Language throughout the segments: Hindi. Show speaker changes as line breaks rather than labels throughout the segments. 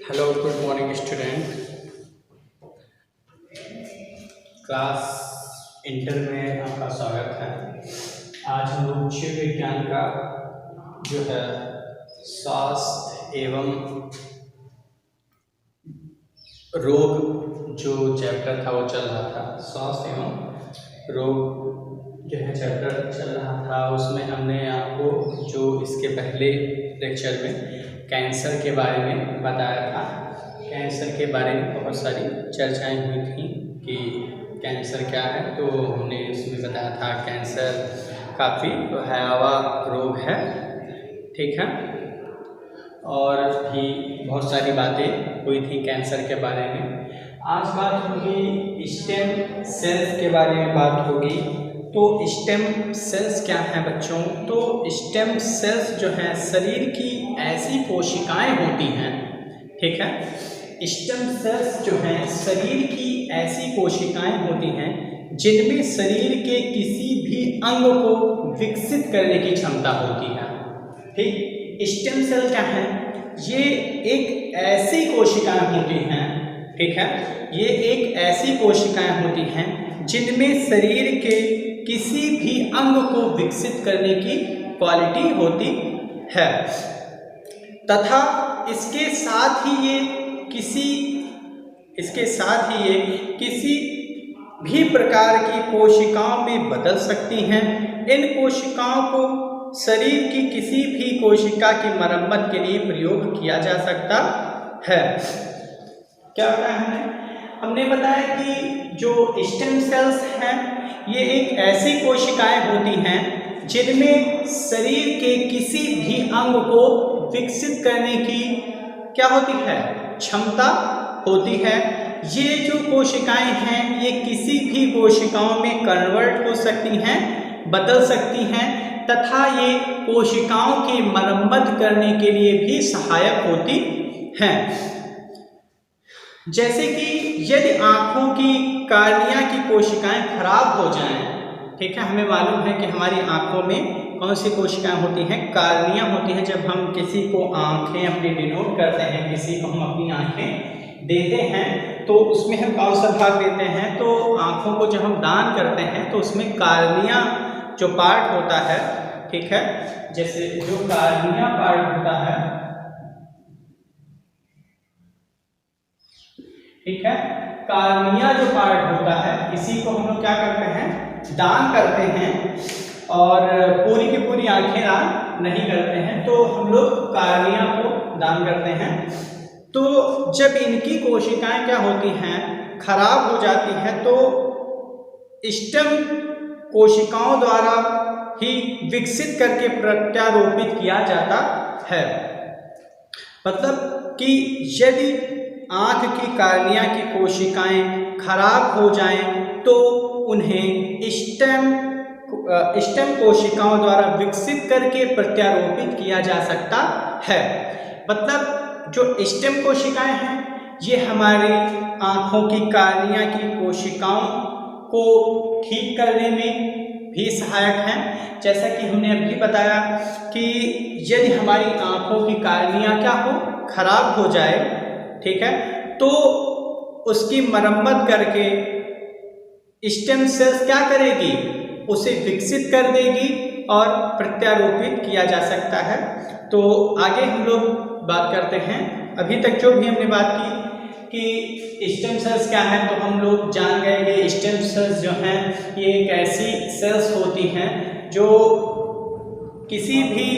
Hello good morning student. Class inter में आपका स्वागत है। आज हम लोग जीव विज्ञान का जो है स्वास्थ्य एवं रोग जो चैप्टर था वो चल रहा था। स्वास्थ्य एवं रोग जो है चैप्टर चल रहा था, उसमें हमने आपको जो इसके पहले लेक्चर में कैंसर के बारे में बताया था। कैंसर के बारे में बहुत सारी चर्चाएं हुई थी कि कैंसर क्या है, तो हमने उसमें बताया था कैंसर काफ़ी भयावह रोग है, ठीक है। और भी बहुत सारी बातें हुई थी कैंसर के बारे में। आज बात होगी स्टेम सेल्स के बारे में बात होगी। तो स्टेम सेल्स क्या है बच्चों? तो स्टेम सेल्स जो है शरीर की ऐसी कोशिकाएं होती हैं, ठीक है। स्टेम सेल्स जो हैं शरीर की ऐसी कोशिकाएं होती हैं जिनमें शरीर के किसी भी अंग को विकसित करने की क्षमता होती है, ठीक। स्टेम सेल क्या है? ये एक ऐसी कोशिकाएं होती हैं, ठीक है। ये एक ऐसी कोशिकाएं होती हैं जिनमें शरीर के किसी भी अंग को विकसित करने की क्वालिटी होती है, तथा इसके साथ ही ये किसी भी प्रकार की कोशिकाओं में बदल सकती हैं। इन कोशिकाओं को शरीर की किसी भी कोशिका की मरम्मत के लिए प्रयोग किया जा सकता है। क्या बताया हमने बताया कि जो स्टेम सेल्स हैं ये एक ऐसी कोशिकाएं होती हैं जिनमें शरीर के किसी भी अंग को विकसित करने की क्या होती है? क्षमता होती है। ये जो कोशिकाएं हैं ये किसी भी कोशिकाओं में कन्वर्ट हो सकती हैं, बदल सकती हैं, तथा ये कोशिकाओं की मरम्मत करने के लिए भी सहायक होती हैं। जैसे कि यदि आँखों की कार्निया की कोशिकाएं खराब हो जाएं, ठीक है। हमें मालूम है कि हमारी आँखों में कौन सी कोशिकाएं होती हैं? कार्निया होती हैं। जब हम किसी को आँखें अपनी डिनोट करते हैं, किसी को हम अपनी आँखें देते हैं, तो उसमें हम कौन सा भाग देते हैं? तो आँखों को जब हम दान करते हैं तो उसमें कार्निया जो पार्ट होता है, ठीक है, जैसे जो कार्निया पार्ट होता है, ठीक है, कार्निया जो पार्ट होता है इसी को हम लोग क्या करते हैं? दान करते हैं। और पूरी की पूरी आंखें दान नहीं करते हैं, तो हम लोग कार्निया को दान करते हैं। तो जब इनकी कोशिकाएं क्या होती हैं? खराब हो जाती हैं, तो स्टेम कोशिकाओं द्वारा ही विकसित करके प्रत्यारोपित किया जाता है। मतलब कि यदि आँख की कार्निया की कोशिकाएं खराब हो जाएं तो उन्हें स्टेम कोशिकाओं द्वारा विकसित करके प्रत्यारोपित किया जा सकता है। मतलब जो स्टेम कोशिकाएं हैं ये हमारी आँखों की कार्निया की कोशिकाओं को ठीक करने में भी सहायक हैं। जैसा कि हमने अभी बताया कि यदि हमारी आँखों की कार्निया क्या हो? खराब हो जाए, ठीक है, तो उसकी मरम्मत करके स्टेम सेल्स क्या करेगी? उसे विकसित कर देगी और प्रत्यारोपित किया जा सकता है। तो आगे हम लोग बात करते हैं। अभी तक जो भी हमने बात की कि स्टेम सेल्स क्या है, तो हम लोग जान गए कि स्टेम सेल्स जो हैं ये एक ऐसी सेल्स होती हैं जो किसी भी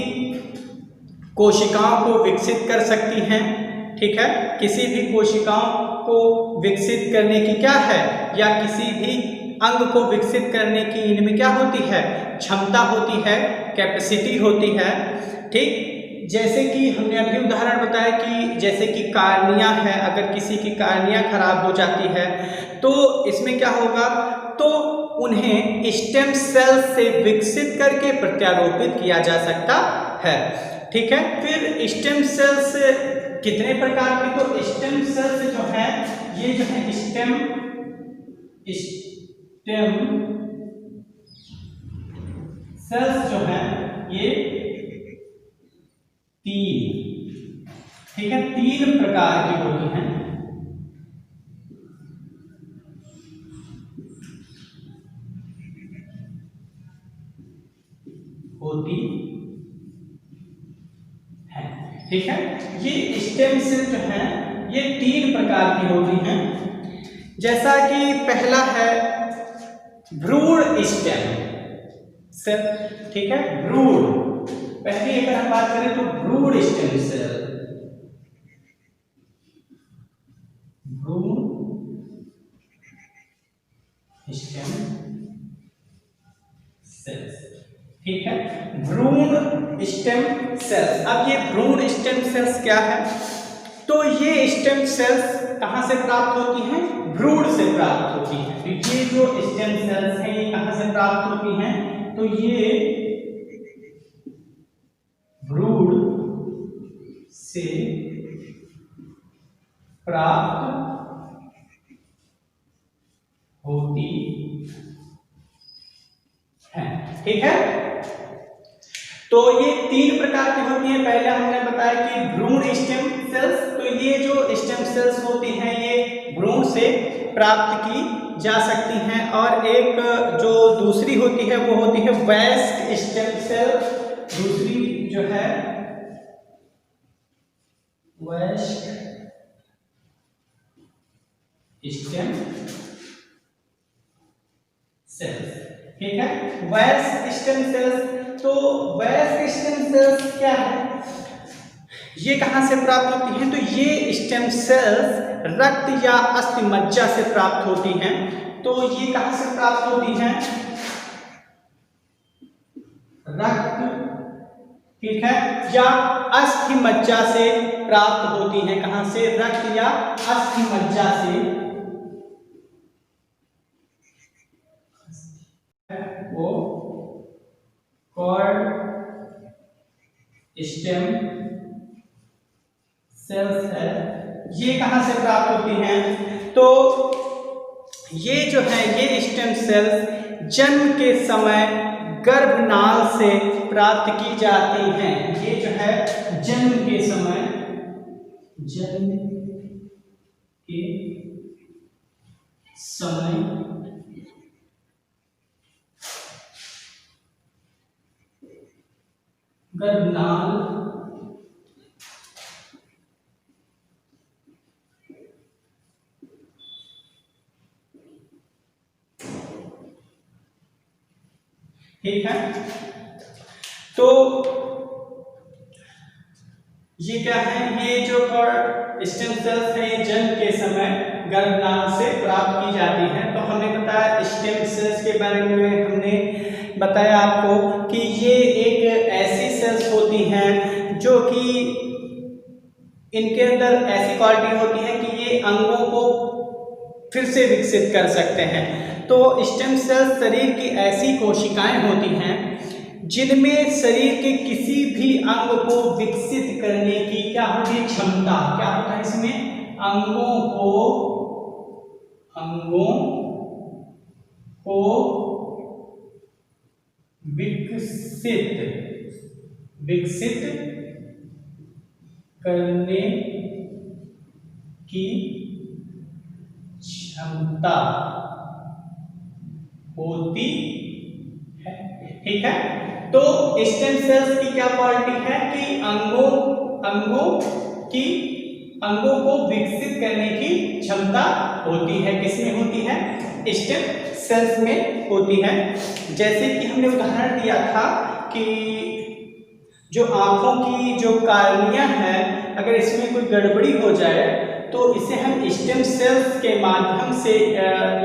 कोशिकाओं को विकसित कर सकती हैं, ठीक है। किसी भी कोशिकाओं को विकसित करने की क्या है, या किसी भी अंग को विकसित करने की इनमें क्या होती है? क्षमता होती है, कैपेसिटी होती है, ठीक। जैसे कि हमने अभी उदाहरण बताया कि जैसे कि कार्निया है, अगर किसी की कार्निया खराब हो जाती है तो इसमें क्या होगा? तो उन्हें स्टेम सेल से विकसित करके प्रत्यारोपित किया जा सकता है, ठीक है। फिर स्टेम सेल्स कितने प्रकार के? तो स्टेम सेल्स जो है ये जो है स्टेम सेल्स जो है ये 3 ठीक है, 3 प्रकार की होती हैं। होती है, ठीक है। ये स्टेम सेल जो है ये 3 प्रकार की होती हैं। जैसा कि पहला है भ्रूण स्टेम सेल, ठीक है, भ्रूण। पहले अगर हम बात करें तो भ्रूण स्टेम सेल, भ्रूण स्टेम सेल्स, ठीक है, भ्रूण स्टेम सेल्स। अब ये भ्रूण स्टेम सेल्स क्या है? तो ये स्टेम सेल्स कहां से प्राप्त होती हैं? भ्रूण से प्राप्त होती हैं। तो ये जो स्टेम सेल्स हैं ये कहां से प्राप्त होती हैं? तो ये भ्रूण से प्राप्त होती है, ठीक है। तो ये 3 प्रकार की होती हैं। पहले हमने बताया कि भ्रूण स्टेम सेल्स, तो ये जो स्टेम सेल्स होती हैं ये भ्रूण से प्राप्त की जा सकती हैं। और एक जो दूसरी होती है वो होती है वयस्क स्टेम सेल। दूसरी जो है वयस्क स्टेम सेल्स, ठीक है, वयस्क स्टेम सेल्स। तो वयस्क स्टेम सेल्स क्या है? ये कहां से प्राप्त होती हैं? तो ये स्टेम सेल्स रक्त या अस्थि मज्जा से प्राप्त होती हैं। तो ये कहां से प्राप्त होती हैं? रक्त, ठीक है, या अस्थि मज्जा से प्राप्त होती हैं। कहां से? रक्त या अस्थि मज्जा से वो कॉर्ड स्टेम सेल्स है, ये कहां से प्राप्त होती हैं? तो ये जो है ये स्टेम सेल्स जन्म के समय गर्भनाल से प्राप्त की जाती हैं। ये जो है जन्म के समय, जन्म के समय गर्भनाल ठीक है। तो ये क्या है? ये जो स्टेम सेल्स है ये जन्म के समय गर्भनाल से प्राप्त की जाती है। तो हमने बताया स्टेम सेल्स के बारे में, हमने बताया आपको कि ये एक ऐसी सेल्स होती हैं जो कि इनके अंदर ऐसी क्वालिटी होती है कि ये अंगों को फिर से विकसित कर सकते हैं। तो स्टेम सेल्स शरीर की ऐसी कोशिकाएं होती हैं जिनमें शरीर के किसी भी अंग को विकसित करने की क्या होती है? क्षमता। क्या होता है इसमें? अंगों को विकसित करने की क्षमता होती है, ठीक है। तो स्टेम सेल्स की क्या क्वालिटी है कि अंगों को विकसित करने की क्षमता होती है। किसमें होती है? स्टेम सेल्स में होती है। जैसे कि हमने उदाहरण दिया था कि जो आंखों की जो कार्निया है, अगर इसमें कोई गड़बड़ी हो जाए तो इसे हम स्टेम सेल्स के माध्यम से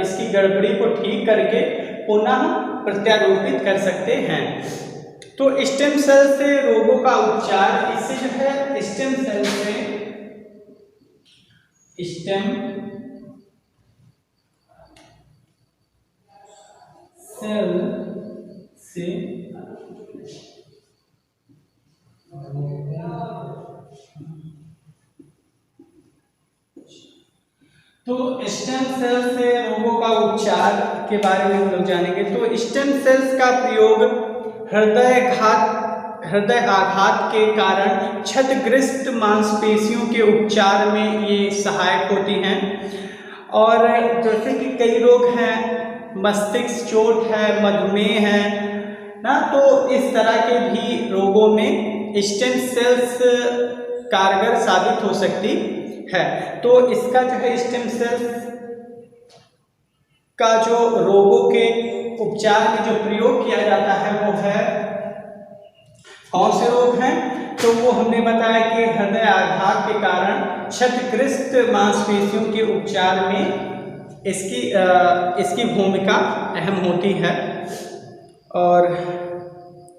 इसकी गड़बड़ी को ठीक करके पुनः प्रत्यारोपित कर सकते हैं। तो स्टेम सेल से रोगों का उपचार, इससे जो है स्टेम सेल से तो स्टेम सेल से रोगों का उपचार के बारे में हम लोग जानेंगे। तो स्टेम सेल्स का प्रयोग हृदय आघात के कारण क्षतिग्रस्त मांसपेशियों के उपचार में ये सहायक होती हैं। और जैसे कि कई रोग हैं, मस्तिष्क चोट है, मधुमेह है ना, तो इस तरह के भी रोगों में स्टेम सेल्स कारगर साबित हो सकती है। तो इसका जो है स्टेम सेल्स का जो रोगों के उपचार में जो प्रयोग किया जाता है वो है, कौन से रोग हैं, तो वो हमने बताया कि हृदय आघात के कारण क्षतिग्रस्त मांसपेशियों के उपचार में इसकी भूमिका अहम होती है। और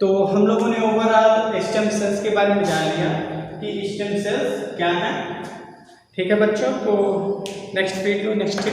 तो हम लोगों ने ओवरऑल स्टेम सेल्स के बारे में जान लिया कि स्टेम सेल्स क्या हैं। ठीक है बच्चों, तो नेक्स्ट वीडियो नेक्स्ट